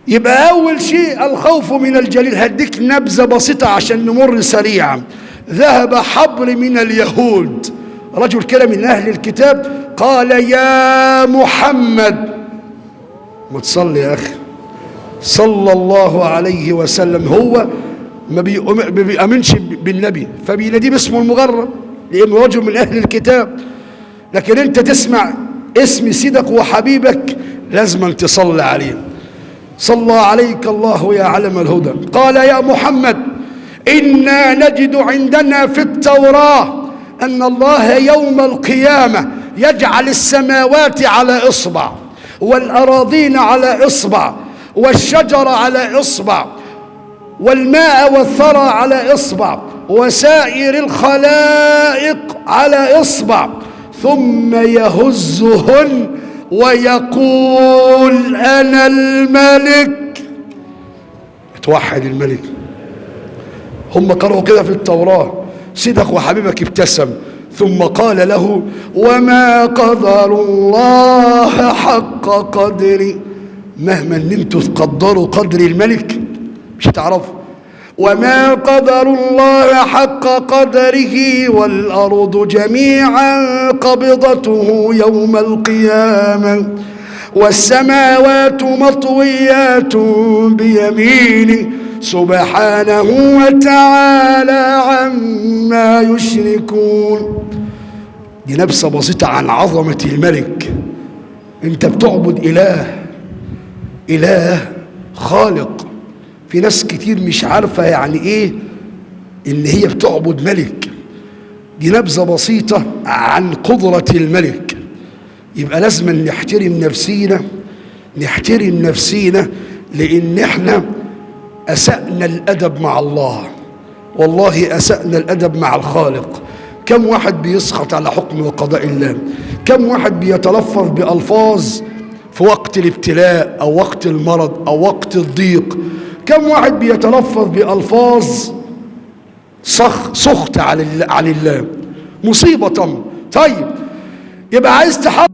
يبقى أول شيء الخوف من الجليل. هديك نبذة بسيطة عشان نمر سريعا. ذهب حبر من اليهود، رجل كده من أهل الكتاب، قال يا محمد، ما تصلي يا أخي صلى الله عليه وسلم. هو ما بيأمنش بالنبي فبيناديه باسمه المجرد لأنه رجل من أهل الكتاب، لكن أنت تسمع اسم سيدك وحبيبك لازم تصلي عليه. صلى عليك الله يا علم الهدى. قال يا محمد إنا نجد عندنا في التوراة أن الله يوم القيامة يجعل السماوات على إصبع، والأراضين على إصبع، والشجر على إصبع، والماء والثرى على إصبع، وسائر الخلائق على إصبع، ثم يهزهن ويقول أنا الملك. توحد الملك. هم قرأوا كده في التوراة. سيدك وحبيبك ابتسم ثم قال له وما قدر الله حق قدري. مهما ان انتوا تقدروا قدر الملك مش هتعرفوا. وما قدر الله حق قدره والأرض جميعا قبضته يوم القيامة والسماوات مطويات بيمينه سبحانه وتعالى عما يشركون. دي نبذة بسيطة عن عظمة الملك. انت بتعبد إله خالق. في ناس كتير مش عارفة يعني ايه ان هي بتعبد ملك. دي نبذة بسيطة عن قدرة الملك. يبقى لازم نحترم نفسينا لان احنا أسأنا الأدب مع الله، والله أسأنا الأدب مع الخالق. كم واحد بيسخط على حكم وقضاء الله؟ كم واحد بيتلفظ بألفاظ في وقت الابتلاء أو وقت المرض أو وقت الضيق؟ كم واحد بيتلفظ بألفاظ سخط عن الله؟ مصيبة. طيب يبقى عايز تحقق